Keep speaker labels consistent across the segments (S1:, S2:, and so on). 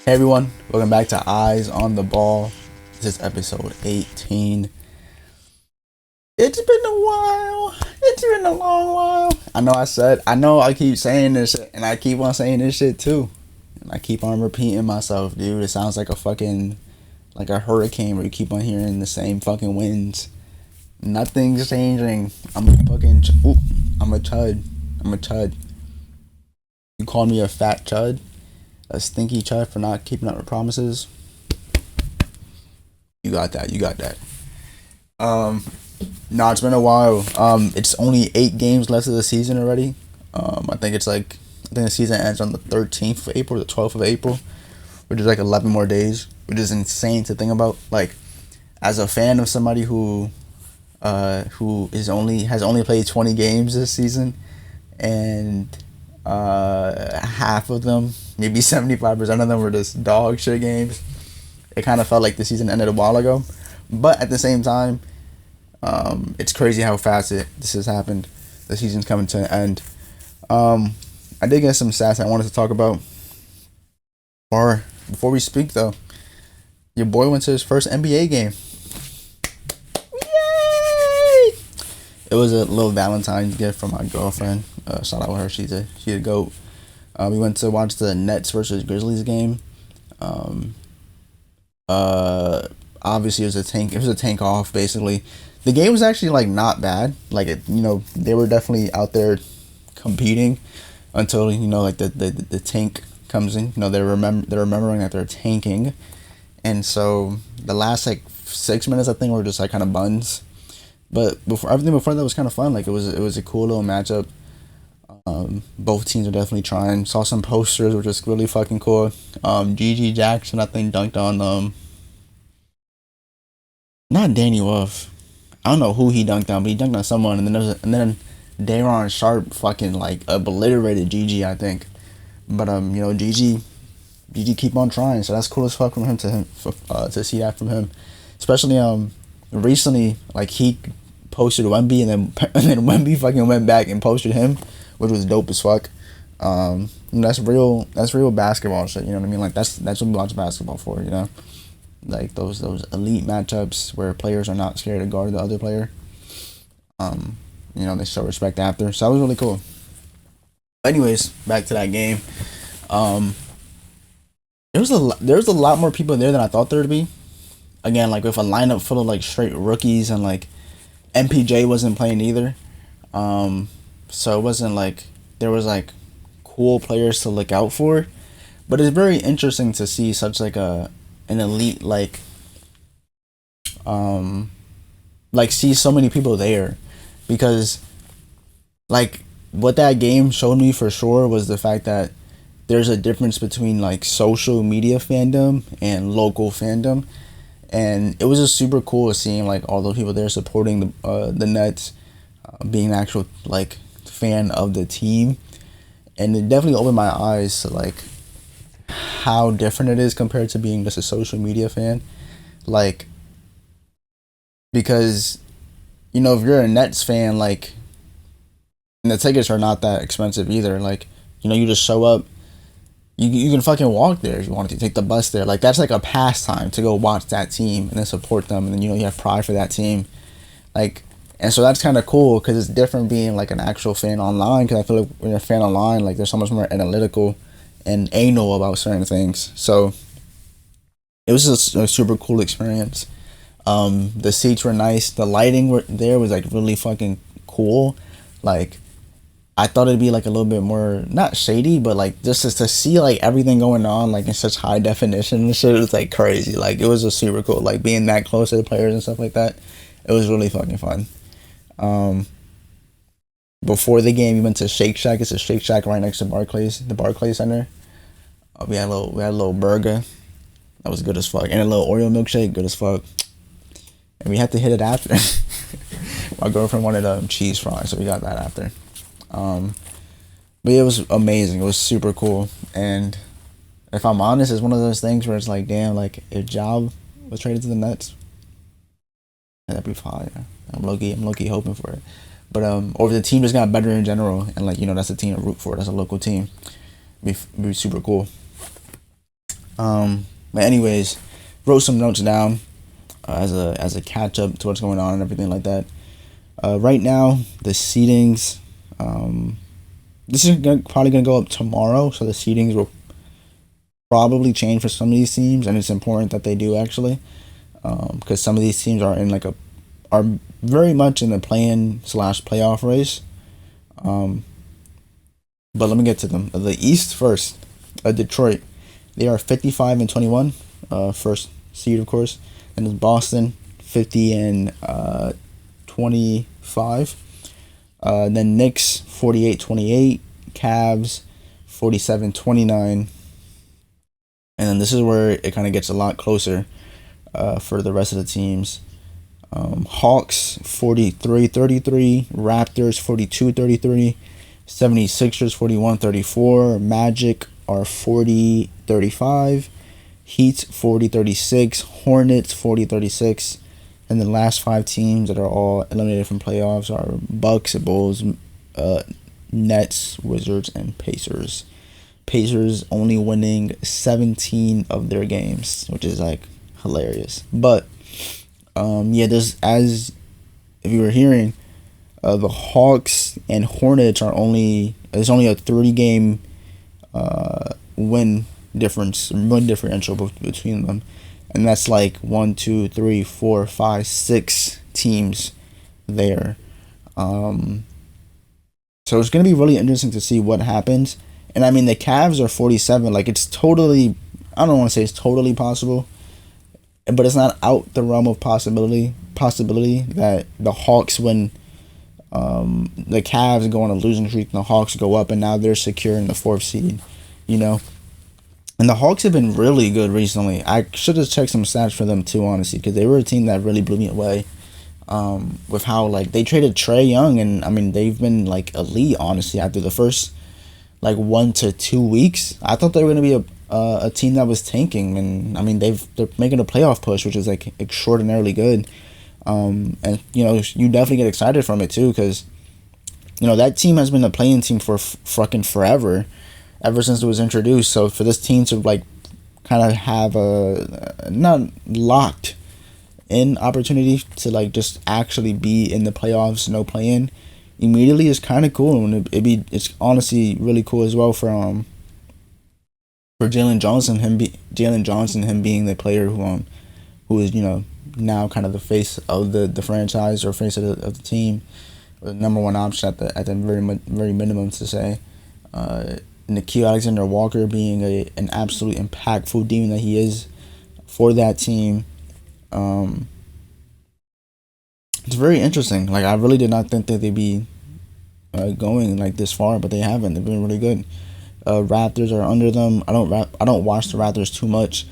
S1: Hey everyone, welcome back to Eyes on the Ball. This is episode 18. It's been a while. It's been a long while. I know I keep saying this shit, and I keep on saying this shit too. And I keep on repeating myself, dude. It sounds like like a hurricane where you keep on hearing the same fucking winds. Nothing's changing. I'm a chud. I'm a chud. You called me a fat chud? A stinky chud for not keeping up with promises? You got that. You got that. No, it's been a while. It's only 8 games left of the season already. I think the season ends on the 13th of April, the 12th of April, which is like 11 more days, which is insane to think about. Like, as a fan of somebody who has only played 20 games this season, and half of them, maybe 75% of them, were just dog shit games. It kind of felt like the season ended a while ago, but at the same time, it's crazy how fast this has happened. The season's coming to an end. I did get some stats I wanted to talk about. Or before we speak, though, your boy went to his first NBA game. Yay! It was a little Valentine's gift from my girlfriend. Shout out to her. She's a goat. We went to watch the Nets versus Grizzlies game. Obviously it was a tank. It was a tank off basically. The game was actually like not bad. Like they were definitely out there competing until like the tank comes in. They're remembering that they're tanking, and so the last like 6 minutes I think were just like kind of buns. But everything before that was kind of fun. Like it was a cool little matchup. Both teams are definitely trying. Saw some posters, which was really fucking cool. GG Jackson, I think, dunked on not Danny Wolf. I don't know who he dunked on, but he dunked on someone, and then Daron Sharp fucking like obliterated GG, I think. But GG keep on trying, so that's cool as fuck from him to see that from him, especially recently, like he posted Wemby and then Wemby fucking went back and posted him, which was dope as fuck. That's real basketball shit, you know what I mean? Like that's what we watch basketball for, like those elite matchups where players are not scared to guard the other player. They show respect after, so that was really cool. Anyways, back to that game. There was a lot more people there than I thought there would be. Again, like with a lineup full of like straight rookies, and like MPJ wasn't playing either. So it wasn't like there was like cool players to look out for, but it's very interesting to see such like an elite see so many people there, because like what that game showed me for sure was the fact that there's a difference between like social media fandom and local fandom, and it was just super cool seeing like all those people there supporting the Nets, being an actual like fan of the team, and it definitely opened my eyes to like how different it is compared to being just a social media fan, like because if you're a Nets fan, like, and the tickets are not that expensive either, like you just show up. You can fucking walk there if you want to take the bus there. Like that's like a pastime to go watch that team and then support them, and then you have pride for that team, like, and so that's kind of cool because it's different being like an actual fan online. Because I feel like when you're a fan online, like there's so much more analytical and anal about certain things. So it was just a super cool experience. The seats were nice. The lighting was like really fucking cool. Like I thought it'd be like a little bit more not shady, but like just to see like everything going on like in such high definition and shit, it was like crazy. Like it was just super cool. Like being that close to the players and stuff like that, it was really fucking fun. Before the game, we went to Shake Shack. It's a Shake Shack right next to the Barclays Center. We had a little burger that was good as fuck, and a little Oreo milkshake, good as fuck. And we had to hit it after. My girlfriend wanted cheese fries, so we got that after. But it was amazing. It was super cool. And if I'm honest, it's one of those things where it's like, damn, like if Job was traded to the Nets, that'd be fire. I'm low-key hoping for it. But or if the team just got better in general, and like that's a team to root for. That's a local team. Be super cool. But anyways, wrote some notes down as a catch up to what's going on and everything like that. Right now, the seedings. This is probably gonna go up tomorrow, so the seedings will probably change for some of these teams, and it's important that they do actually, because some of these teams are in like a are very much in the play-in slash playoff race. Um, but let me get to them. The East first. Detroit, they are 55-21, first seed of course, and it's Boston 50 and 25. Then Knicks 48-28, Cavs 47-29, and then this is where it kind of gets a lot closer for the rest of the teams. Hawks 43-33, Raptors 42-33, 76ers 41-34, Magic are 40-35, Heat 40-36, Hornets 40-36, and the last five teams that are all eliminated from playoffs are Bucks, Bulls, Nets, Wizards, and Pacers. Pacers only winning 17 of their games, which is like hilarious. But yeah, there's if you were hearing, the Hawks and Hornets are only there's only a 30 game win differential between them, and that's like 1, 2, 3, 4, 5, 6 teams there. So it's gonna be really interesting to see what happens. And I mean, the Cavs are 47. Like it's totally, I don't want to say it's totally possible, but it's not out the realm of possibility that the Hawks win. The Cavs go on a losing streak and the Hawks go up, and now they're secure in the fourth seed. You know, and the Hawks have been really good recently. I should have checked some stats for them too, honestly, because they were a team that really blew me away. With how like they traded Trae Young, and I mean they've been like elite, honestly. After the first like 1 to 2 weeks, I thought they were gonna be a team that was tanking, and I mean they're making a playoff push, which is like extraordinarily good. And you know you definitely get excited from it too, because you know that team has been a playing team for fucking forever, ever since it was introduced. So for this team to like kind of have a not locked in opportunity to like just actually be in the playoffs, no play-in immediately is kind of cool, and it's honestly really cool as well for Jalen Johnson, him being the player who is, you know, now kind of the face of the franchise, or face of the team, or the number one option at the very minimum to say. Nikhil Alexander Walker being an absolute impactful demon that he is for that team. It's very interesting. Like I really did not think that they'd be going like this far, but they haven't. They've been really good. Raptors are under them. I don't watch the Raptors too much,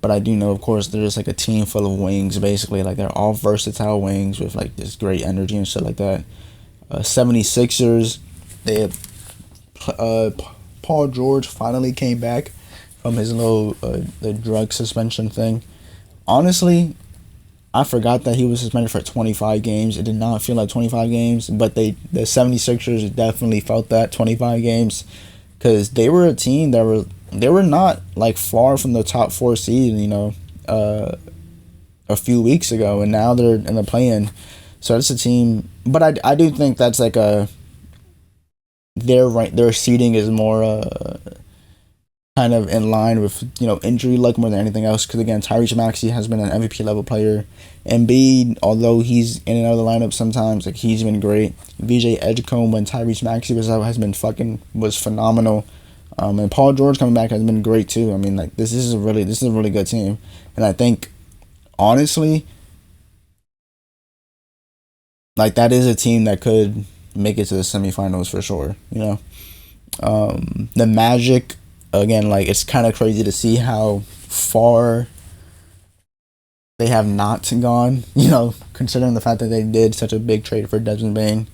S1: but I do know, of course, they're just like a team full of wings, basically. Like they're all versatile wings with like this great energy and shit like that. 76ers, they have Paul George finally came back from his little the drug suspension thing. Honestly, I forgot that he was suspended for 25 games. It did not feel like 25 games, but the 76ers definitely felt that 25 games, because they were a team that they were not like far from the top 4 seed, you know, a few weeks ago, and now they're in the play-in. So it's a team, but I do think that's like their seeding is more kind of in line with, you know, injury luck more than anything else. Because again, Tyrese Maxey has been an MVP level player. Embiid, although he's in and out of the lineup sometimes, like he's been great. VJ Edgecombe, when Tyrese Maxey was out, was phenomenal. And Paul George coming back has been great too. I mean, like this is a really good team, and I think honestly, like that is a team that could make it to the semifinals for sure. You know, the Magic, again, like it's kind of crazy to see how far they have not gone. You know, considering the fact that they did such a big trade for Desmond Bain,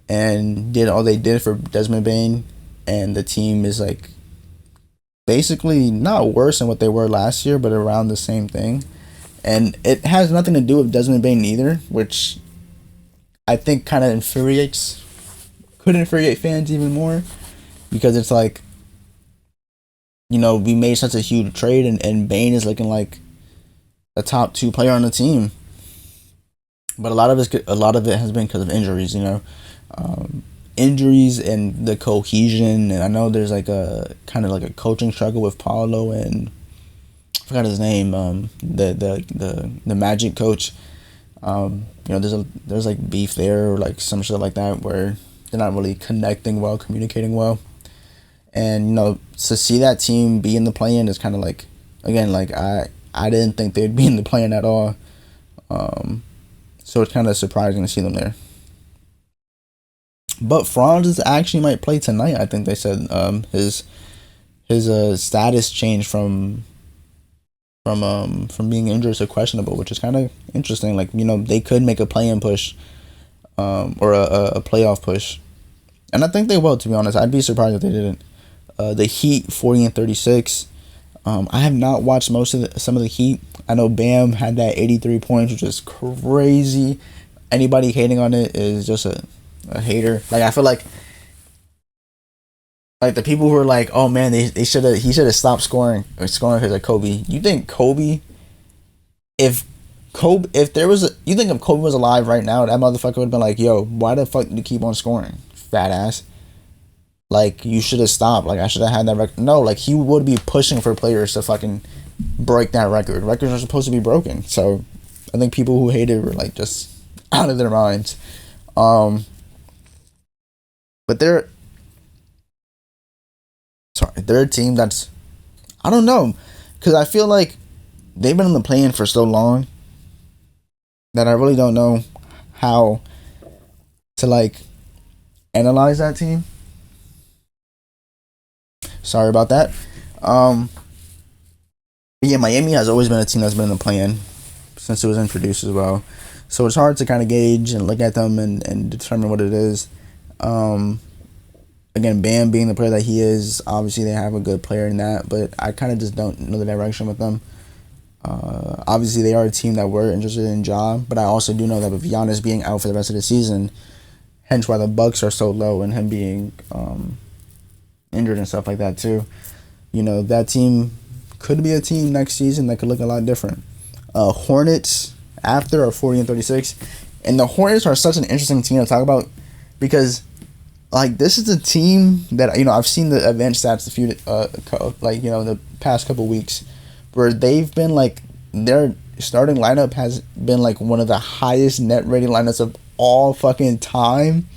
S1: and did all they did for Desmond Bain, and the team is like basically not worse than what they were last year, but around the same thing. And it has nothing to do with Desmond Bain either, which I think kind of could infuriate fans even more, because it's like we made such a huge trade, and Bane is looking like a top two player on the team. But a lot of it has been because of injuries. Injuries and the cohesion. And I know there's like a kind of like a coaching struggle with Paulo and I forgot his name. The Magic coach. There's like beef there or like some shit like that where they're not really connecting well, communicating well. And to see that team be in the play-in is kind of like, again, like I didn't think they'd be in the play-in at all. So it's kind of surprising to see them there. But Franz actually might play tonight. I think they said his status changed from being injured to questionable, which is kind of interesting. Like they could make a play-in push, or a playoff push, and I think they will. To be honest, I'd be surprised if they didn't. The Heat 40-36. I have not watched some of the Heat. I know Bam had that 83 points, which is crazy. Anybody hating on it is just a hater. Like I feel like the people who are like, oh man, he should have stopped scoring because of Kobe. You think Kobe, if you think if Kobe was alive right now, that motherfucker would have been like, yo, why the fuck did you keep on scoring, fat ass? Like, you should have stopped. Like, I should have had that record. No, like, he would be pushing for players to fucking break that record. Records are supposed to be broken. So, I think people who hate it were, like, just out of their minds. But they're a team that's, I don't know. Because I feel like they've been in the play-in for so long that I really don't know how to, like, analyze that team. Sorry about that. But yeah, Miami has always been a team that's been in the play-in since it was introduced as well. So it's hard to kind of gauge and look at them and determine what it is. Again, Bam being the player that he is, obviously they have a good player in that, but I kind of just don't know the direction with them. Obviously, they are a team that we're interested in Ja, but I also do know that with Giannis being out for the rest of the season, hence why the Bucks are so low and him being injured and stuff like that too. That team could be a team next season that could look a lot different. Hornets after are 40-36, and the Hornets are such an interesting team to talk about because, like, this is a team that I've seen the advanced stats the past couple weeks where they've been like their starting lineup has been like one of the highest net rating lineups of all fucking time,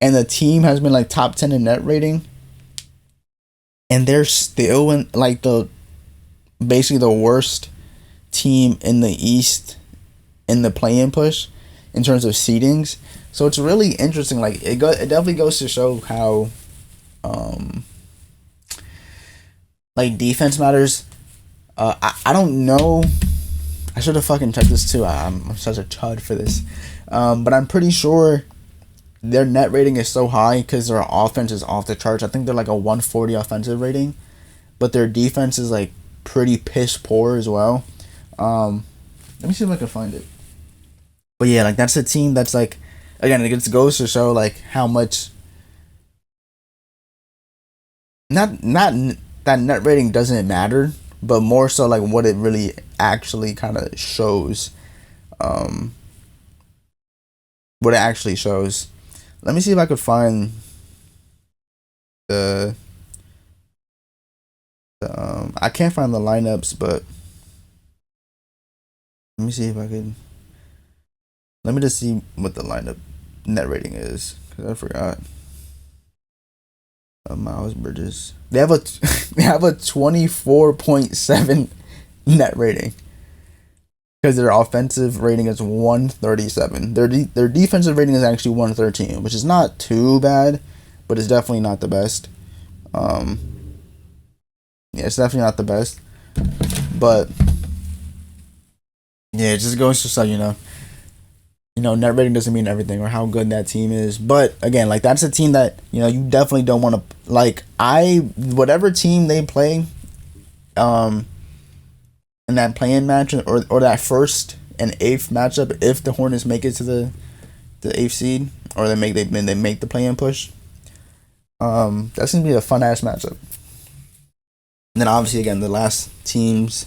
S1: and the team has been like top 10 in net rating. And they're still in like basically the worst team in the East in the play-in push in terms of seedings. So it's really interesting. Like it definitely goes to show how like defense matters. I don't know. I should have fucking checked this too. I'm such a chud for this. But I'm pretty sure their net rating is so high because their offense is off the charts. I think they're like a 140 offensive rating, but their defense is like pretty piss poor as well. Let me see if I can find it. But yeah, like that's a team that's like, again, it just goes to show like how much not that net rating doesn't matter, but more so like what it really actually kind of shows. What it actually shows. Let me see if I could find the I can't find the lineups, but let me see if I could. Let me just see what the lineup net rating is because I forgot. Miles Bridges. They have a 24.7 net rating because their offensive rating is 137. Their defensive rating is actually 113, which is not too bad, but it's definitely not the best. Yeah, it's definitely not the best, but yeah, it just goes to show net rating doesn't mean everything or how good that team is. But again, like that's a team that you definitely don't want to like. Whatever team they play, in that play-in match or that first and eighth matchup, if the Hornets make it to the eighth seed or they make the play-in push, that's gonna be a fun ass matchup. And then obviously again the last teams,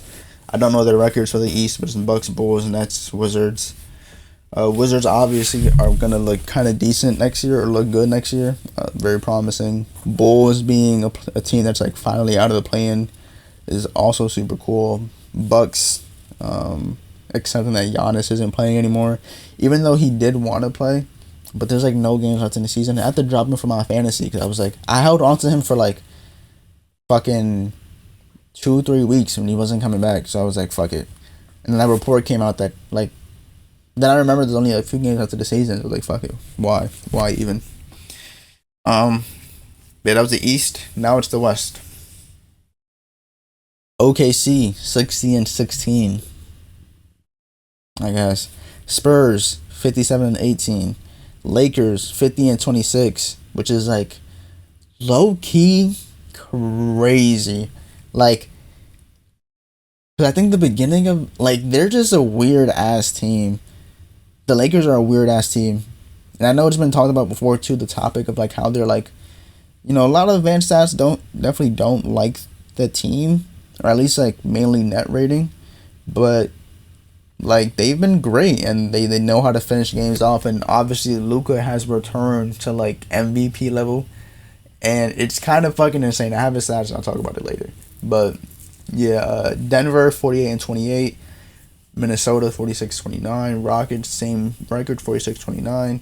S1: I don't know their records for the East, but it's Bucks, Bulls, Nets, Wizards. Wizards obviously are gonna look kind of decent next year or look good next year. Very promising. Bulls being a team that's like finally out of the play-in is also super cool. Bucks, accepting that Giannis isn't playing anymore, even though he did want to play, but there's like no games left in the season. I had to drop him from my fantasy because I was like, I held on to him for like fucking 2-3 weeks when he wasn't coming back, so I was like, fuck it. And then that report came out that like, then I remember there's only a few games after the season. So I was like, fuck it, why even? Yeah, that was the East. Now it's the West. OKC 60-16. I guess. Spurs 57-18. Lakers 50-26, which is like low key crazy. Like, cause I think the beginning of like they're just a weird ass team. The Lakers are a weird ass team, and I know it's been talked about before too. The topic of like how they're like, a lot of advanced stats definitely don't like the team, or at least like mainly net rating, but like they've been great and they know how to finish games off, and obviously Luka has returned to like MVP level, and it's kind of fucking insane. I have his stats and I'll talk about it later, but yeah, Denver 48-28, Minnesota 46-29, Rockets same record 46-29,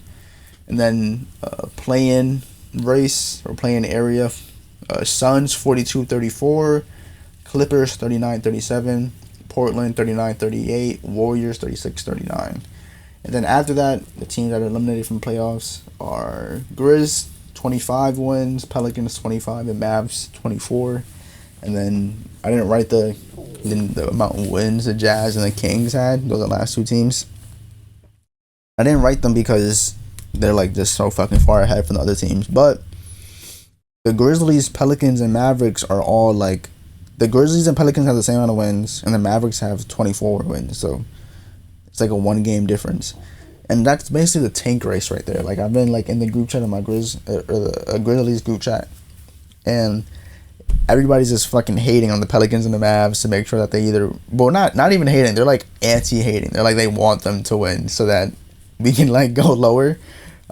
S1: and then play-in race or play-in area, Suns 42-34, Clippers 39-37, Portland 39-38, Warriors 36-39. And then after that, the teams that are eliminated from playoffs are Grizz 25 wins, Pelicans 25, and Mavs 24. And then I didn't write the amount of wins the Jazz and the Kings had. Those are the last two teams. I didn't write them because they're like just so fucking far ahead from the other teams. But the Grizzlies, Pelicans, and Mavericks are all like, the Grizzlies and Pelicans have the same amount of wins, and the Mavericks have 24 wins. So it's like a 1 game difference. And that's basically the tank race right there. Like, I've been like in the group chat of my Grizzlies group chat, and everybody's just fucking hating on the Pelicans and the Mavs to make sure that they either, well, not even hating, they're like anti-hating. They're like, they want them to win so that we can like go lower.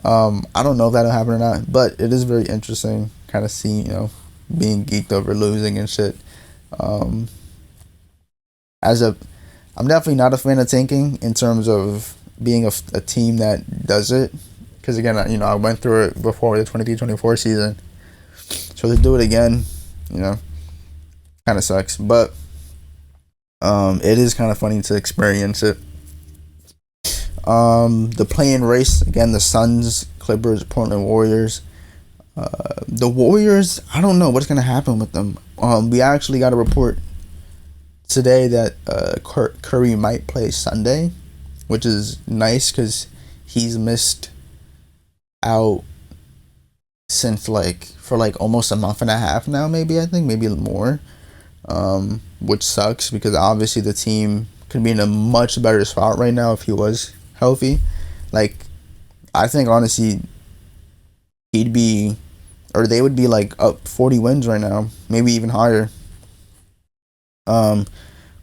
S1: I don't know if that'll happen or not, but it is very interesting kind of seeing, being geeked over losing and shit. I'm definitely not a fan of tanking in terms of being a team that does it, because again, I went through it before the 23-24 season, so to do it again, kind of sucks, but it is kind of funny to experience it. The play-in race, again, the Suns, Clippers, Portland Warriors. The Warriors, I don't know what's gonna happen with them. We actually got a report today that Curry might play Sunday, which is nice because he's missed out since for almost a month and a half now, maybe more, which sucks because obviously the team could be in a much better spot right now if he was healthy. Like, I think honestly they would be like up 40 wins right now, maybe even higher.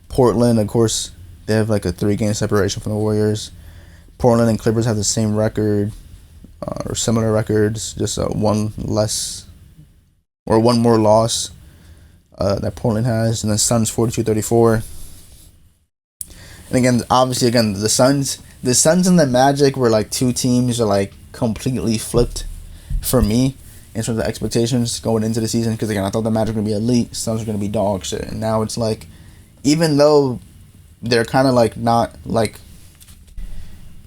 S1: Portland, of course, they have like a 3-game separation from the Warriors. Portland and Clippers have the same record, or similar records, just one less or one more loss that Portland has. And then Suns 42-34. And again, obviously, the Suns and the Magic were like two teams are like completely flipped for me in terms of expectations going into the season, because again, I thought the Magic were going to be elite, Suns were going to be dog shit, and now it's like, even though they're kind of like not like,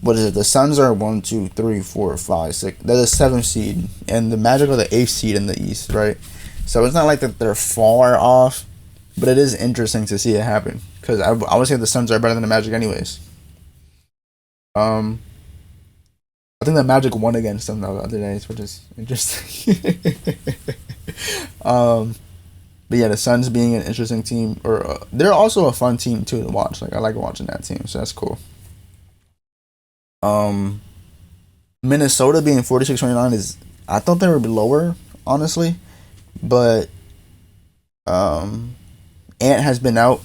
S1: what is it? The Suns are 1, 2, 3, 4, 5, 6. They're the 7th seed, and the Magic are the 8th seed in the East, right? So it's not like that they're far off, but it is interesting to see it happen, because I would say the Suns are better than the Magic anyways. I think the Magic won against them the other days, which is interesting. But yeah, the Suns being an interesting team, or they're also a fun team too to watch. Like, I like watching that team, so that's cool. Minnesota being 46-29 is, I thought they would be lower, honestly, but Ant has been out,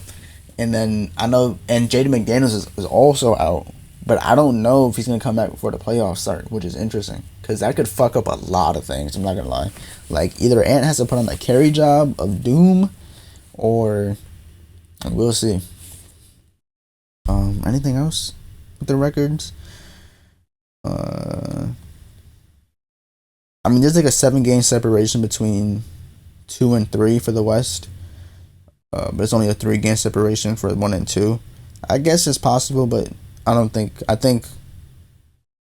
S1: and then I know, and Jaden McDaniels is also out, but I don't know if he's gonna come back before the playoffs start, which is interesting because that could fuck up a lot of things. I'm not gonna lie, like either Ant has to put on the carry job of doom, or we'll see. Anything else with the records? Uh, I mean, there's like a 7 game separation between 2 and 3 for the West. But it's only a 3 game separation for 1 and 2. I guess it's possible, but I don't think. I think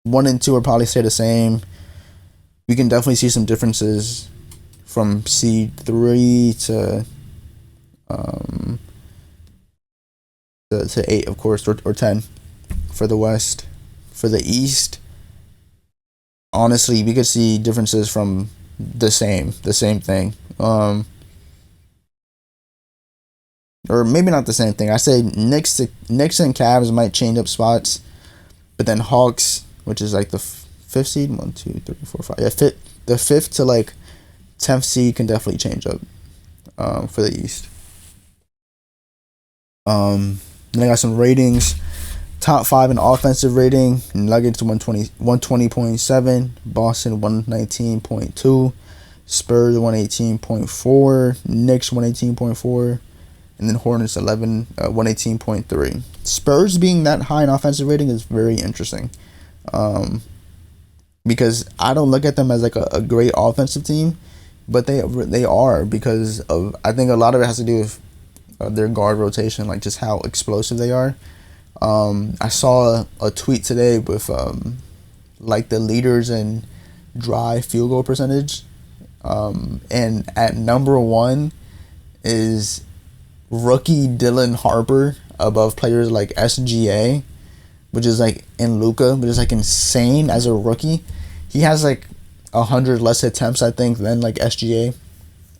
S1: 1 and 2 will probably stay the same. We can definitely see some differences from seed 3 to 8, of course, or 10 for the West. For the East, honestly, we could see differences from the same thing. Or maybe not the same thing. I say Knicks and Cavs might change up spots, but then Hawks, which is like the fifth seed, 1, 2, 3, 4, 5, yeah, the fifth to like 10th seed can definitely change up, for the East. Then I got some ratings. Top 5 in offensive rating: Nuggets 120.7, Boston 119.2, Spurs 118.4, Knicks 118.4, and then Hornets 118.3. Spurs being that high in offensive rating is very interesting, because I don't look at them as like a great offensive team, but they are, because of, I think a lot of it has to do with their guard rotation, like just how explosive they are. I saw a tweet today with like the leaders in dry field goal percentage, and at number 1 is rookie Dylan Harper, above players like SGA, which is like, in Luka, which is like insane as a rookie. He has like 100 less attempts, I think, than like SGA.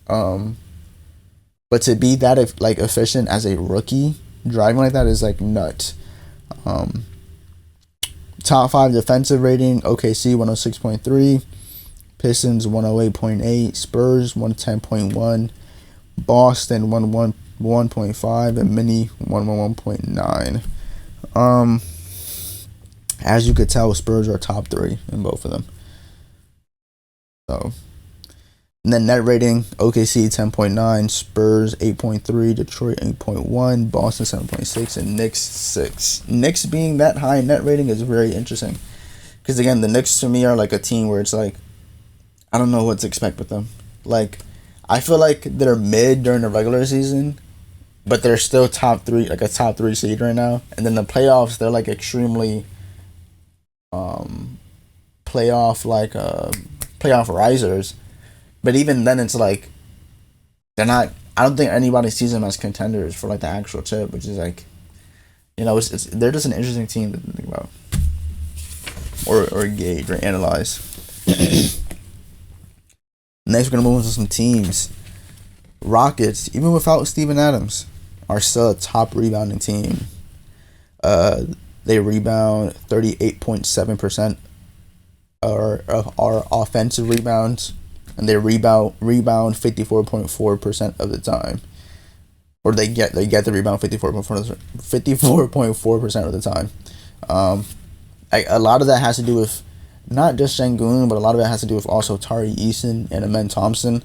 S1: But to be that like efficient as a rookie driving like that is like nuts. Top 5 defensive rating: OKC 106.3, Pistons 108.8, Spurs 110.1, Boston 111.5, and Mini 111.9. As you could tell, Spurs are top 3 in both of them. So, and then net rating: OKC 10.9, Spurs 8.3, Detroit 8.1, Boston 7.6, and Knicks 6. Knicks being that high in net rating is very interesting, because again, the Knicks to me are like a team where it's like, I don't know what to expect with them. Like, I feel like they're mid during the regular season, but they're still top 3, like a top 3 seed right now. And then the playoffs, they're like extremely playoff risers. But even then, it's like, they're not. I don't think anybody sees them as contenders for like the actual chip, which is like, it's they're just an interesting team to think about, or gauge or analyze. Next, we're gonna move on to some teams. Rockets, even without Steven Adams, are still a top rebounding team. They rebound 38.7% of our offensive rebounds, and they rebound 54.4% of the time, or they get the rebound 54.4% of the time. A lot of that has to do with not just Şengün, but a lot of it has to do with also Tari Eason and Amen Thompson.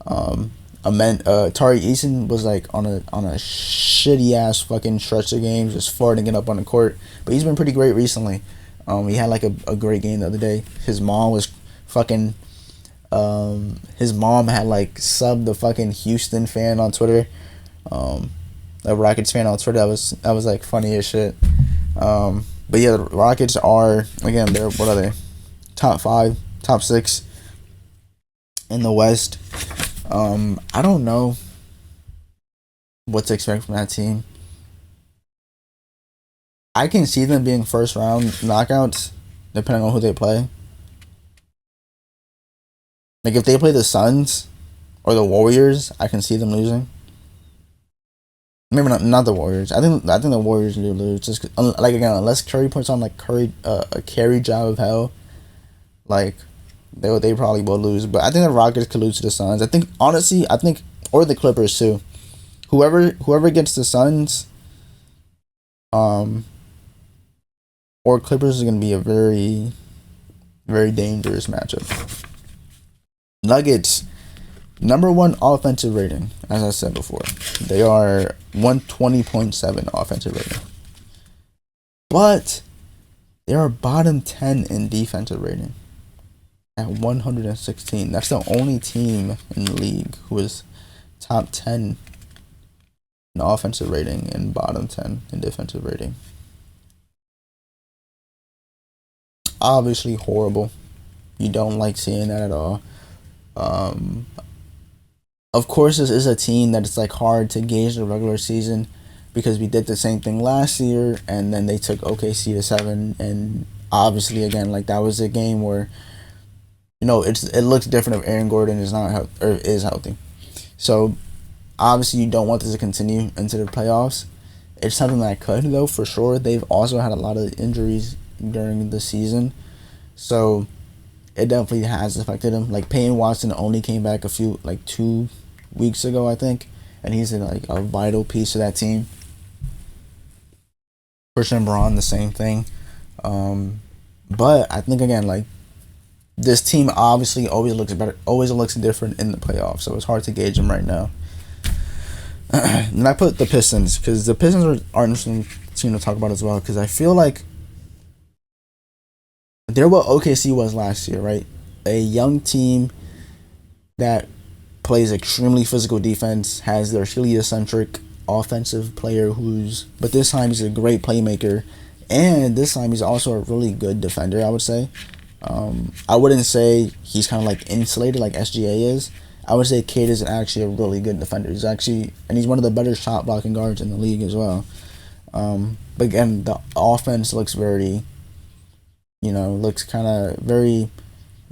S1: Tari Eason was like on a shitty ass fucking stretch of games, just farting it up on the court, but he's been pretty great recently. He had like a great game the other day. His mom was fucking. His mom had like subbed the fucking Houston fan on Twitter, a Rockets fan on Twitter. That was like funny as shit. But yeah, the Rockets are, again, they're, what are they? Top 5, top 6 in the West. I don't know what to expect from that team. I can see them being first round knockouts, depending on who they play. Like, if they play the Suns or the Warriors, I can see them losing. Maybe not the Warriors. I think the Warriors do lose. Just like, again, unless Curry puts on like a carry job of hell, like they probably will lose. But I think the Rockets could lose to the Suns. I think, honestly, or the Clippers too. whoever gets the Suns, um, or Clippers is gonna be a very very dangerous matchup. Nuggets, number one offensive rating, as I said before. They are 120.7 offensive rating. But they are bottom 10 in defensive rating at 116. That's the only team in the league who is top 10 in offensive rating and bottom 10 in defensive rating. Obviously horrible. You don't like seeing that at all. Um, of course, this is a team that it's like hard to gauge the regular season because we did the same thing last year, and then they took OKC to 7, and obviously again like that was a game where it looks different if Aaron Gordon is not or is healthy. So obviously you don't want this to continue into the playoffs. It's something that could though for sure. They've also had a lot of injuries during the season, so it definitely has affected him. Like Peyton Watson only came back 2 weeks ago, I think, and he's like a vital piece of that team. Christian Braun, the same thing. But I think again, like this team obviously always looks better, always looks different in the playoffs. So it's hard to gauge them right now. And I put the Pistons because the Pistons are interesting team to talk about as well because I feel like they're what OKC was last year, right? A young team that plays extremely physical defense, has their heliocentric offensive player but this time he's a great playmaker, and this time he's also a really good defender, I would say. I wouldn't say he's kind of like insulated like SGA is. I would say Cade is actually a really good defender. He's one of the better shot blocking guards in the league as well. But again, the offense looks looks kind of very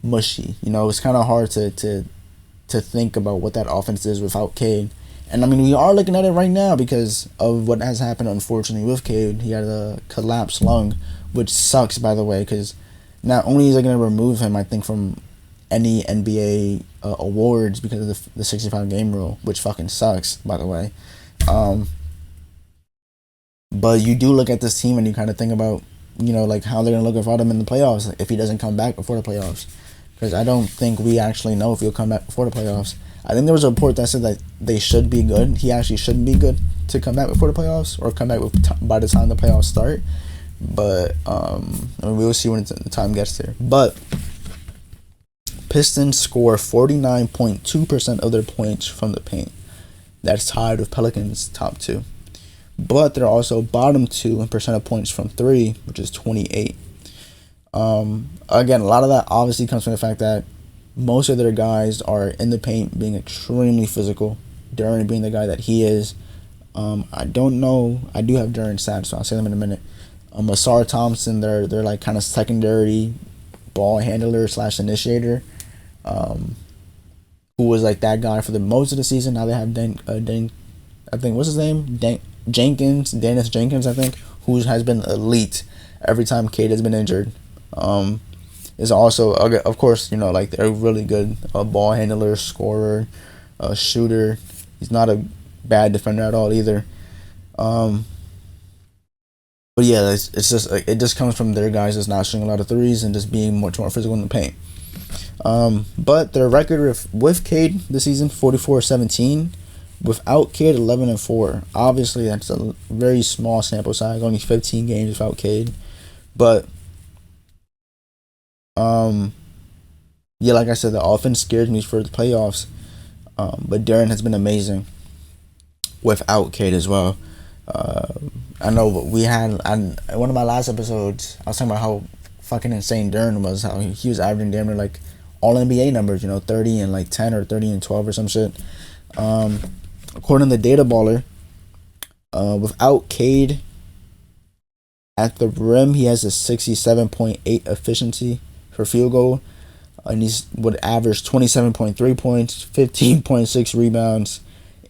S1: mushy. It's kind of hard to think about what that offense is without Cade. And I mean, we are looking at it right now because of what has happened, unfortunately, with Cade. He had a collapsed lung, which sucks, by the way, because not only is it going to remove him, I think, from any NBA awards because of the 65-game rule, which fucking sucks, by the way. But you do look at this team and you kind of think about, like how they're going to look without him in the playoffs if he doesn't come back before the playoffs. Because I don't think we actually know if he'll come back before the playoffs. I think there was a report that said that they should be good. He actually shouldn't be good to come back before the playoffs or come back by the time the playoffs start. But we'll see when the time gets there. But Pistons score 49.2% of their points from the paint. That's tied with Pelicans' top 2. But they're also bottom 2 in percent of points from 3, which is 28. Again, a lot of that obviously comes from the fact that most of their guys are in the paint being extremely physical. Duran being the guy that he is. I don't know. I do have Duran's stats, so I'll say them in a minute. Asar Thompson, they're like kind of secondary ball handler / initiator. Who was like that guy for the most of the season. Now they have I think what's his name? Dennis Jenkins, I think, who has been elite every time Cade has been injured. Is also, of course, like they're really good ball handler, scorer, shooter. He's not a bad defender at all either. But yeah, it's just it just comes from their guys just not shooting a lot of threes and just being much more physical in the paint. But their record with Cade this season, 44-17. Without Cade, 11-4. Obviously, that's a very small sample size, only 15 games without Cade. But yeah, like I said, the offense scares me for the playoffs. But Duran has been amazing without Cade as well. I know we had on one of my last episodes, I was talking about how fucking insane Duran was, how he was averaging damn near like all NBA numbers, 30 and like 10 or 30 and 12 or some shit. According to the Data Baller, without Cade at the rim, he has a 67.8 efficiency for field goal, and he would average 27.3 points, 15.6 rebounds,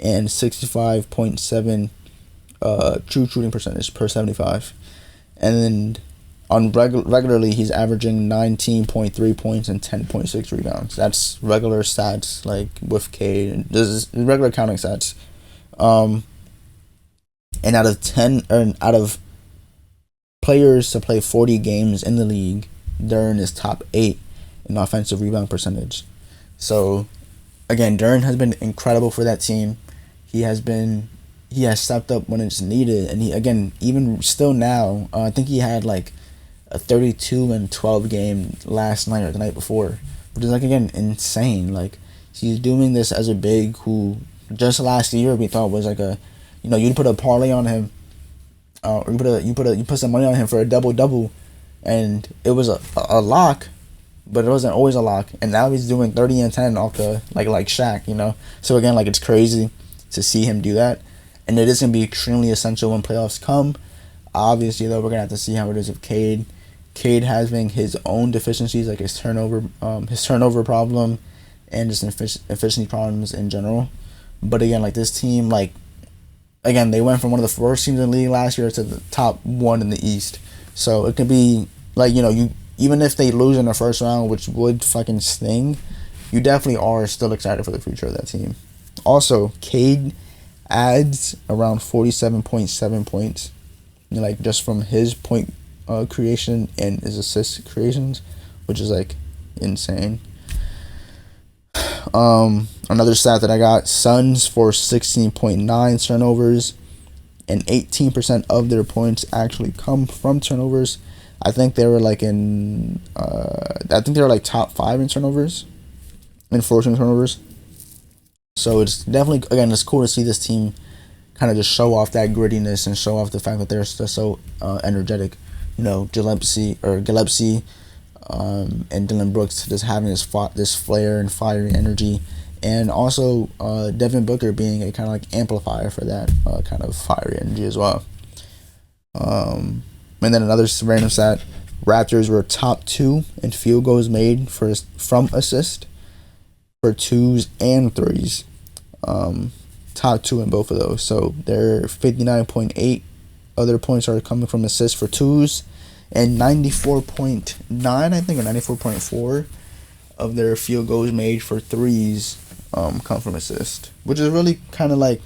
S1: and 65.7 true shooting percentage per 75. And then on regularly, he's averaging 19.3 points and 10.6 rebounds. That's regular stats, like with Cade. This is regular counting stats. Um, and out of players to play 40 games in the league, Duren is top 8 in offensive rebound percentage. So, again, Duren has been incredible for that team. He has stepped up when it's needed, and even still now, I think he had like a 32-12 game last night or the night before, which is like, again, insane. Like, he's doing this as a big who just last year we thought was like you'd put a parlay on him, or you put some money on him for a double double, and it was a lock, but it wasn't always a lock. And now he's doing 30 and 10 off the like Shaq. So again, like, it's crazy to see him do that, and it is gonna be extremely essential when playoffs come. Obviously, though, we're gonna have to see how it is with Cade. Cade having his own deficiencies, like his turnover problem, and just efficiency problems in general. But again, like, this team, like, again, they went from one of the worst teams in the league last year to the top one in the East. So it could be like, you even if they lose in the first round, which would fucking sting, you definitely are still excited for the future of that team. Also, Cade adds around 47.7 points, like, just from his point creation and his assist creations, which is like insane. Another stat that I got: Suns for 16.9 turnovers, and 18% of their points actually come from turnovers. I think they were like top 5 in turnovers, in forcing turnovers. So it's definitely, again, it's cool to see this team kind of just show off that grittiness and show off the fact that they're just so energetic. Gillespie, and Dylan Brooks just having this flair and fiery energy, and also Devin Booker being a kind of like amplifier for that kind of fiery energy as well. And then another random stat: Raptors were top 2 in field goals made from assist for 2s and 3s. Top 2 in both of those. So they're 59.8 other points are coming from assists for 2s, and 94.9, I think, or 94.4 of their field goals made for 3s come from assist, which is really kind of like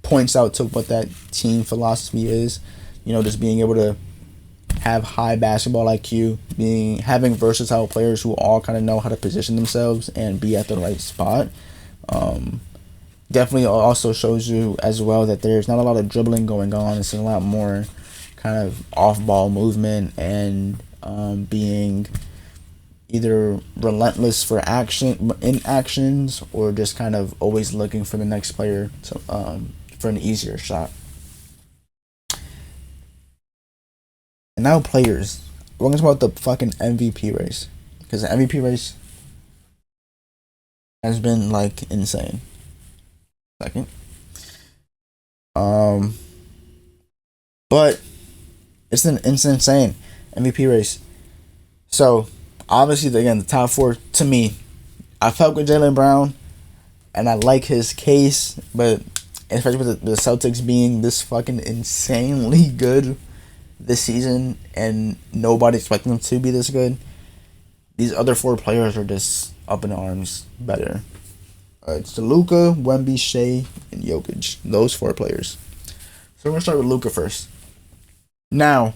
S1: points out to what that team philosophy is. Just being able to have high basketball IQ, having versatile players who all kind of know how to position themselves and be at the right spot. Definitely also shows you as well that there's not a lot of dribbling going on. It's a lot more kind of off-ball movement and being either relentless for actions, or just kind of always looking for the next player for an easier shot. And now players. We're going to talk about the fucking MVP race, because the MVP race has been like insane. Second. But it's insane MVP race. So obviously, again, the top 4 to me, I felt with Jaylen Brown, and I like his case, but especially with the Celtics being this fucking insanely good this season, and nobody expecting them to be this good, these other 4 players are just up in arms better. It's Luka, Wemby, Shea, and Jokic. Those 4 players. So we're going to start with Luka first. Now,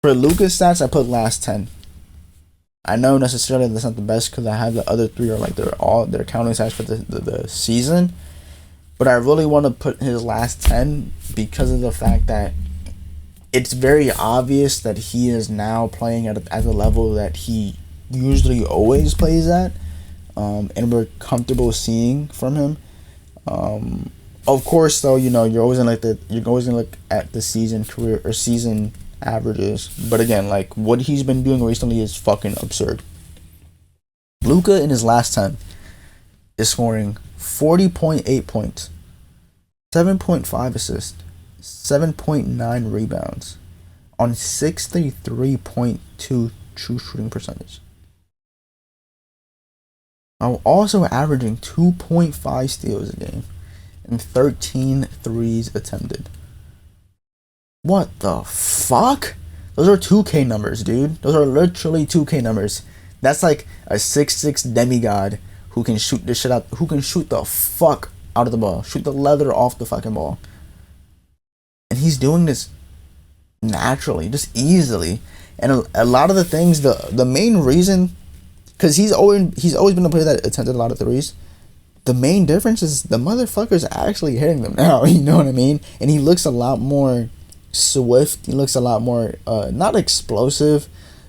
S1: for Luka's stats, I put last 10. I know necessarily that's not the best, because I have the other 3 are like their counting stats for the season. But I really want to put his last 10 because of the fact that it's very obvious that he is now playing at a level that he usually always plays at. And we're comfortable seeing from him. Of course, though, you're always gonna look at the season averages. But again, like, what he's been doing recently is fucking absurd. Luka in his last 10 is scoring 40.8 points, 7.5 assists, 7.9 rebounds on 63.2 true shooting percentage. I'm also averaging 2.5 steals a game and 13 threes attempted. What the fuck? Those are 2K numbers, dude. Those are literally 2K numbers. That's like a 6'6" demigod who can shoot this shit out, who can shoot the fuck out of the ball, shoot the leather off the fucking ball. And he's doing this naturally, just easily. And a lot of the things, the main reason, because he's always been a player that attempted a lot of threes. The main difference is the motherfucker's actually hitting them now. You know what I mean? And he looks a lot more swift. He looks a lot more not explosive,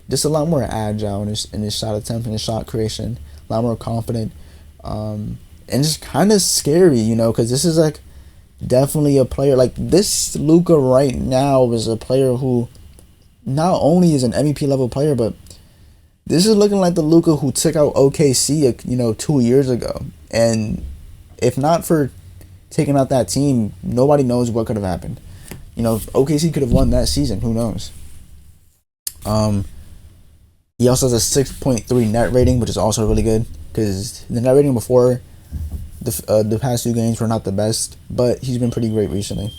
S1: just a lot more agile in his shot attempt and his shot creation. A lot more confident, and just kind of scary, you know, because this is like definitely a player like this. Luka right now is a player who not only is an MVP level player, but this is looking like the Luka who took out OKC, you know, 2 years ago. And if not for taking out that team, nobody knows what could have happened. You know, OKC could have won that season. Who knows? He also has a 6.3 net rating, which is also really good because the net rating before the past 2 games were not the best, but he's been pretty great recently.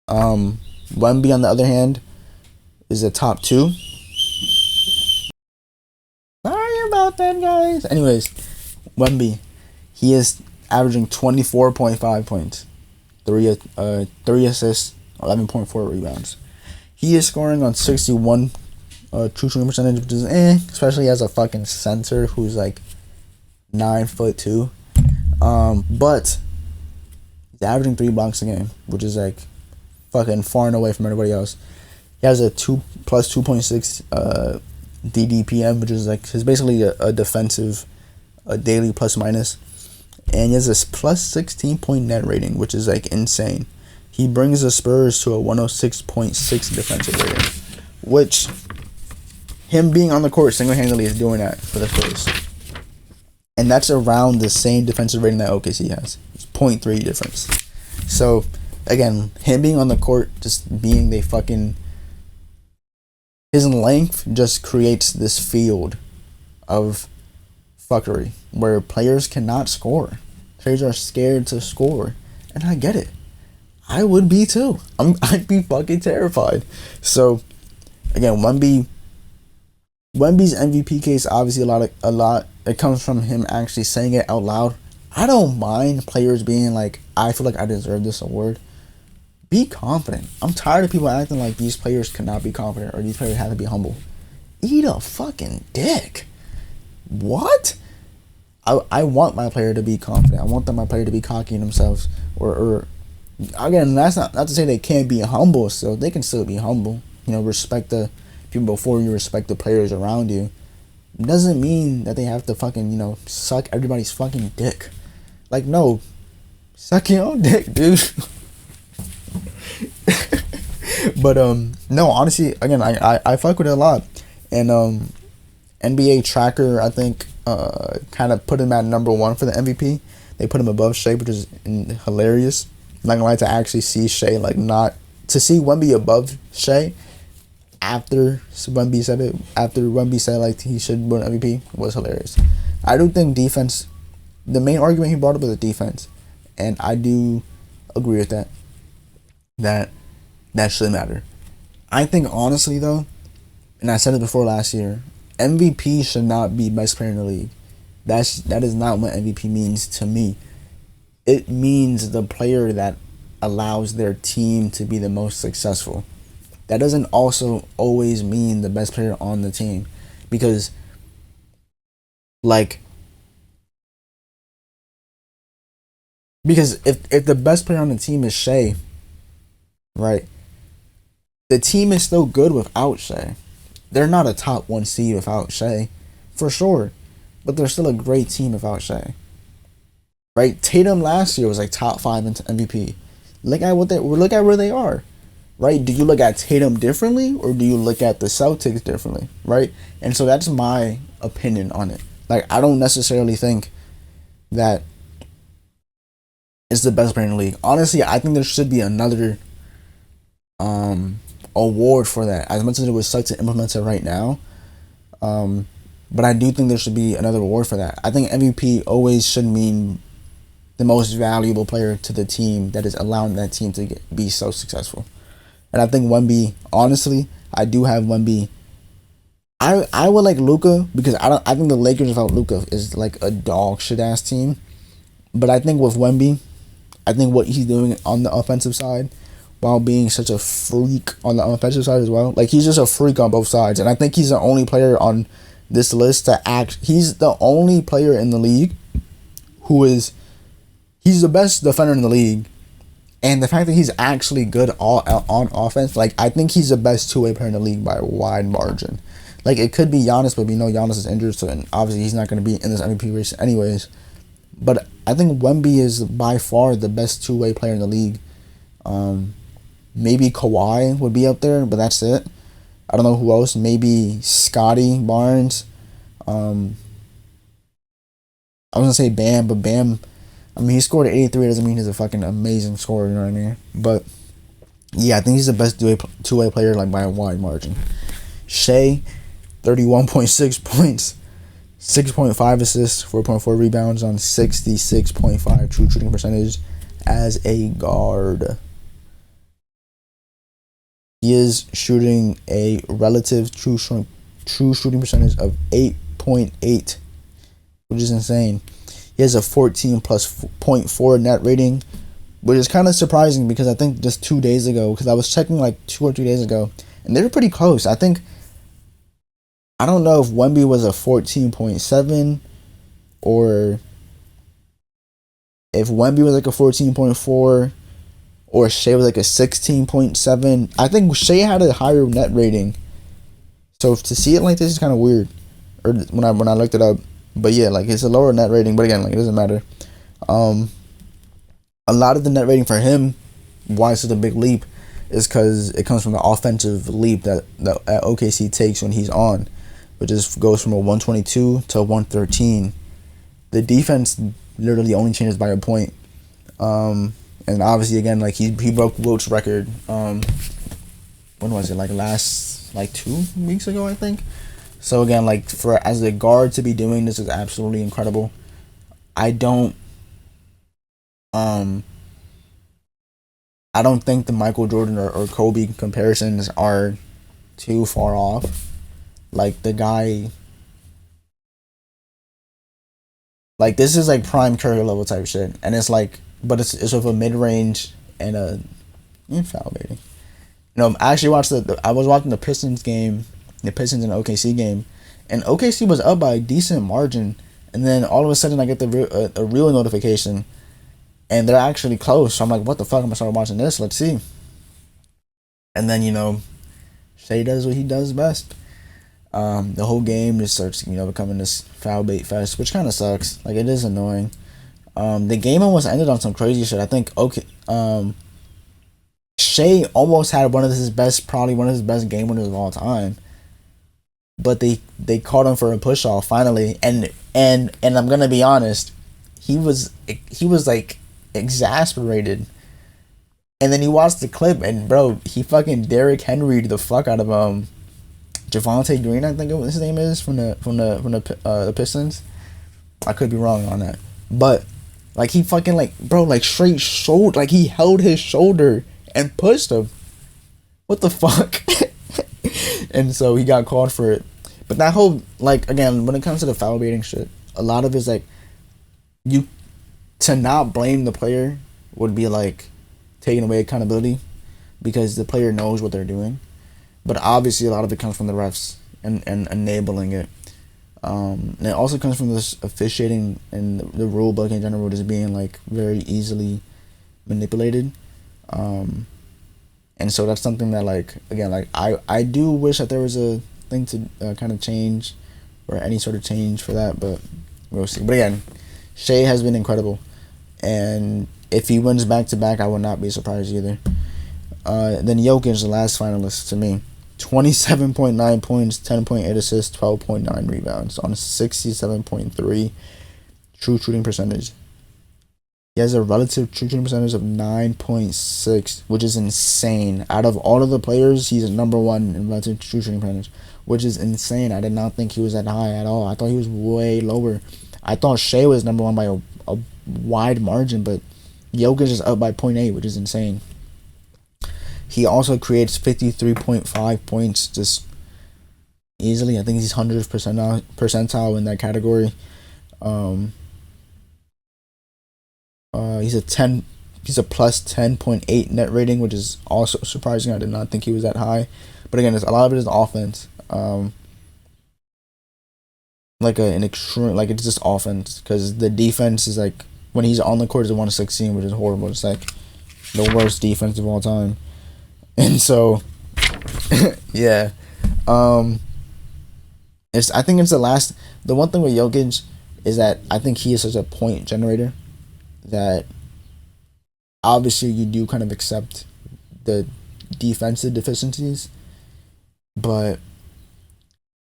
S1: Wemby, on the other hand, is a top 2. Sorry about that, guys. Anyways, Wemby, he is averaging 24.5 points, 3 assists, 11.4 rebounds. He is scoring on 61 true shooting percentage, which is especially as a fucking center who's like 9'2". But he's averaging 3 blocks a game, which is like fucking far and away from everybody else. He has a 2.6 DDPM, which is like basically a defensive daily plus minus, and he has a plus 16 point net rating, which is like insane. He brings the Spurs to a 106.6 defensive rating, which him being on the court single-handedly is doing that for the Spurs. And that's around the same defensive rating that OKC has. It's 0.3 difference. So, again, him being on the court, just being his length just creates this field of fuckery where players cannot score. Players are scared to score. And I get it. I would be too. I'd be fucking terrified. So, again, Wemby's MVP case, obviously a lot. It comes from him actually saying it out loud. I don't mind players being like, I feel like I deserve this award. Be confident. I'm tired of people acting like these players cannot be confident or these players have to be humble. Eat a fucking dick. What? I want my player to be confident. I want my player to be cocky in themselves. Or again, that's not to say they can't be humble. So they can still be humble. You know, respect the people before you, respect the players around you. It doesn't mean that they have to fucking, you know, suck everybody's fucking dick. Like, no, suck your own dick, dude. But no, honestly, again, I fuck with it a lot. And NBA Tracker, I think, kind of put him at number 1 for the MVP. They put him above Shea, which is hilarious. I'm not gonna lie, to actually see Shea, like, not to see Wemby above Shea after Wemby said it, after Wemby said like he should win MVP, was hilarious. I do think defense, the main argument he brought up was the defense, and I do agree with that. That should matter. I think honestly though, and I said it before last year, MVP should not be best player in the league. That is not what MVP means to me. It means the player that allows their team to be the most successful. That doesn't also always mean the best player on the team, because if the best player on the team is Shea, right, the team is still good without Shea. They're not a top 1 seed without Shea, for sure, but they're still a great team without Shea. Right? Tatum last year was like top 5 in MVP. Look at where they are. Right? Do you look at Tatum differently, or do you look at the Celtics differently? Right? And so that's my opinion on it. Like, I don't necessarily think that it's the best player in the league. Honestly, I think there should be another award for that. As much as it would suck to implement it right now, but I do think there should be another award for that. I think MVP always should mean the most valuable player to the team that is allowing that team to be so successful. And I think Wemby, honestly, I do have Wemby. I would like Luka, because I think the Lakers without Luka is like a dog shit ass team. But I think with Wemby, I think what he's doing on the offensive side, while being such a freak on the offensive side as well, like he's just a freak on both sides. And I think he's the only player on this list to act. He's the only player in the league who is, he's the best defender in the league. And the fact that he's actually good all on offense, like I think he's the best two-way player in the league by a wide margin. Like it could be Giannis, but we know Giannis is injured, so and obviously he's not going to be in this MVP race anyways. But I think Wemby is by far the best two-way player in the league. Maybe Kawhi would be up there, but that's it. I don't know who else. Maybe Scotty Barnes. I was gonna say Bam, but Bam, I mean, he scored 83. Doesn't mean he's a fucking amazing scorer. You know what I mean? But yeah, I think he's the best two-way player, like by a wide margin. Shea, 31.6 points, 6.5 assists, 4.4 rebounds on 66.5 true shooting percentage as a guard. He is shooting a relative true shooting percentage of 8.8, which is insane. He has a 14 plus 0.4 net rating, which is kind of surprising because I think just 2 days ago, because I was checking like 2 or 3 days ago, and they were pretty close. I don't know if Wemby was a 14.7 or if Wemby was like a 14.4 or Shea was like a 16.7. I think Shea had a higher net rating. So to see it like this is kind of weird. Or when I looked it up. But yeah, like it's a lower net rating, but again, like it doesn't matter. A lot of the net rating for him, why it's such a big leap, is because it comes from the offensive leap that OKC takes when he's on, which goes from a 122 to a 113. The defense literally only changes by a point. And obviously, again, like he broke Wilt's record. When was it? Like 2 weeks ago, I think. So again, like for as a guard to be doing this is absolutely incredible. I don't think the Michael Jordan or Kobe comparisons are too far off. Like the guy, like this is like prime Curry level type shit, and it's like, but it's with a mid range and a foul baiting. I actually I was watching the Pistons game, the Pistons and OKC game, and OKC was up by a decent margin, and then all of a sudden I get a real notification, and they're actually close. So I'm like, what the fuck? I'm gonna start watching this. Let's see. And then Shea does what he does best. The whole game just starts becoming this foul bait fest, which kind of sucks. Like it is annoying. The game almost ended on some crazy shit. I think Shea almost had probably one of his best game winners of all time. But they caught him for a push off finally, and I'm gonna be honest, he was like exasperated, and then he watched the clip and bro, he fucking Derrick Henry'd the fuck out of Javonte Green, I think his name is from the Pistons. I could be wrong on that, but like he fucking straight shoulder, like he held his shoulder and pushed him. What the fuck? And so he got called for it. But that whole, like, again, when it comes to the foul baiting shit, a lot of it's like, to not blame the player would be like taking away accountability because the player knows what they're doing. But obviously a lot of it comes from the refs and enabling it. And it also comes from this officiating and the rule book in general just being like very easily manipulated. And so that's something that, like, again, like I do wish that there was a thing to kind of change or any sort of change for that, but we'll see. But again, Shea has been incredible, and if he wins back to back, I would not be surprised either. Then Jokic, the last finalist to me, 27.9 points, 10.8 assists, 12.9 rebounds on a 67.3 true shooting percentage. He has a relative true shooting percentage of 9.6, which is insane. Out of all of the players, he's number one in relative true shooting percentage, which is insane. I did not think he was that high at all. I thought he was way lower. I thought Shea was number one by a wide margin, but Jokic is up by 0.8, which is insane. He also creates 53.5 points just easily. I think he's 100th percentile in that category. He's a 10. He's a plus 10.8 net rating, which is also surprising. I did not think he was that high. But again, a lot of it is offense. Like an extreme, like it's just offense because the defense is like when he's on the court is a 116, which is horrible. It's like the worst defense of all time. And so, yeah, um, I think it's the last. The one thing with Jokic is that I think he is such a point generator that obviously you do kind of accept the defensive deficiencies, but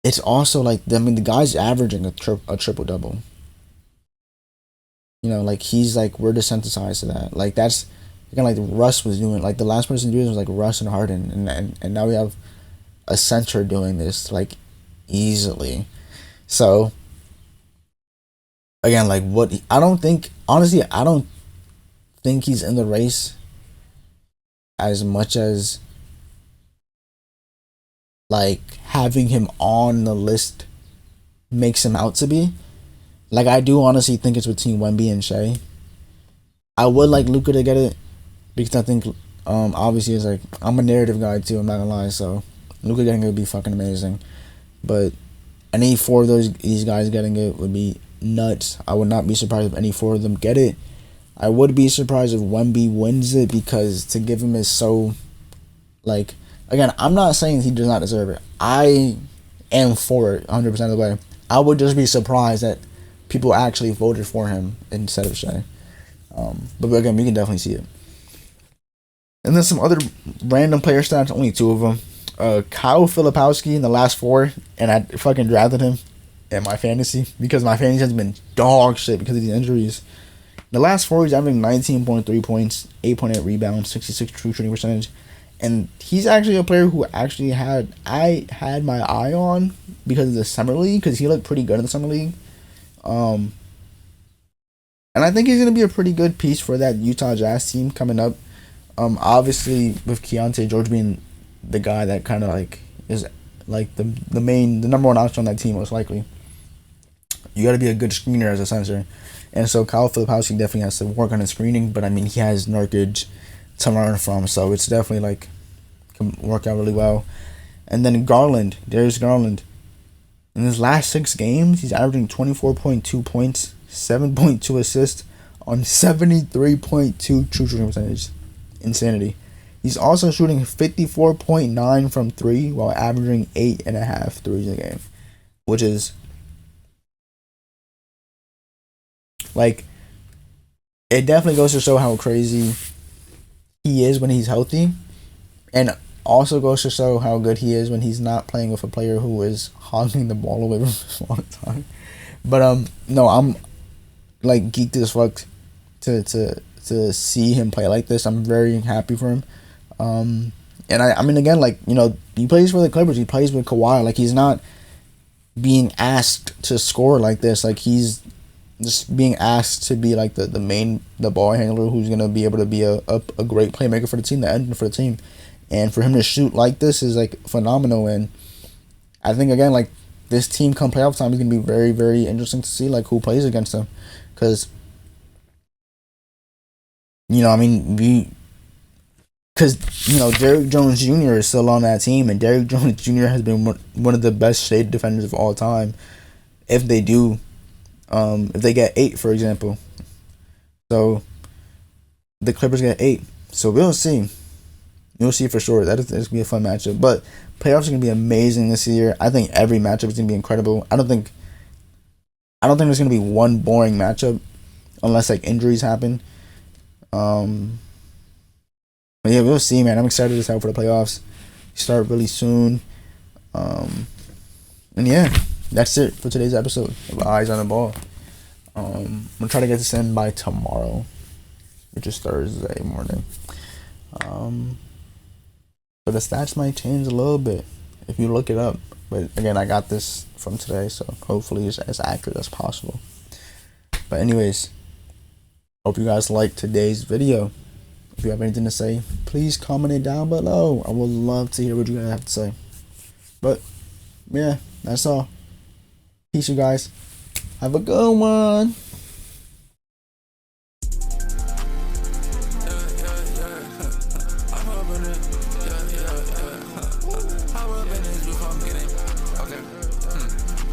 S1: it's also like I mean the guy's averaging a triple double. You know, like he's like we're desensitized to that. Like that's again like Russ was doing. Like the last person doing was like Russ and Harden, and now we have a center doing this like easily. So again, like what I don't think honestly I don't think he's in the race as much as like having him on the list makes him out to be. Like I do honestly think it's between Wemby and Shea. I would like Luka to get it because I think obviously it's like I'm a narrative guy too. I'm not gonna lie, so Luka getting it would be fucking amazing. But any four of these guys getting it would be nuts. I would not be surprised if any four of them get it. I would be surprised if Wemby wins it because to give him is so like again, I'm not saying he does not deserve it. I am for it 100% of the way. I would just be surprised that people actually voted for him instead of Shea. But again, we can definitely see it. And then some other random player stats, only two of them. Kyle Filipowski in the last four, and I fucking drafted him in my fantasy because my fantasy has been dog shit because of these injuries. The last four, he's averaging 19.3 points, 8.8 rebounds, 66 true shooting percentage. And he's actually a player who actually I had my eye on because of the summer league because he looked pretty good in the summer league. And I think he's gonna be a pretty good piece for that Utah Jazz team coming up. Obviously with Keontae George being the guy that kind of like is like the number one option on that team most likely. You got to be a good screener as a center, and so Kyle Filipowski definitely has to work on his screening. But I mean, he has Nurkic to learn from, so it's definitely like can work out really well. And then Darius Garland, in his last 6 games, he's averaging 24.2 points, 7.2 assists on 73.2 true shooting percentage. Insanity. He's also shooting 54.9 from 3 while averaging 8.5 threes a game, which is like it definitely goes to show how crazy he is when he's healthy, and also goes to show how good he is when he's not playing with a player who is hogging the ball away from him all the time. But no, I'm like geeked as fuck to see him play like this. I'm very happy for him. And I mean again, like, you know, he plays for the Clippers, he plays with Kawhi, like he's not being asked to score like this, like he's just being asked to be like the ball handler who's gonna be able to be a great playmaker for the team, the engine for the team. And for him to shoot like this is like phenomenal. And I think again, like this team come playoff time is gonna be very, very interesting to see like who plays against them, because you know, I mean, because you know Derrick Jones Jr. is still on that team, and Derrick Jones Jr. has been one of the best shade defenders of all time. If they do, if they get 8, for example, so the Clippers get 8, so we'll see. You'll see for sure. That's gonna be a fun matchup. But playoffs are gonna be amazing this year. I think every matchup is gonna be incredible. I don't think there's gonna be one boring matchup unless like injuries happen. But yeah, we'll see, man. I'm excited as hell for the playoffs. Start really soon. And yeah, that's it for today's episode of Eyes on the Ball. I'm gonna try to get this in by tomorrow, which is Thursday morning. But the stats might change a little bit if you look it up. But again, I got this from today, so hopefully it's as accurate as possible. But anyways, hope you guys liked today's video. If you have anything to say, please comment it down below. I would love to hear what you guys have to say. But yeah, that's all. Peace, you guys. Have a good one.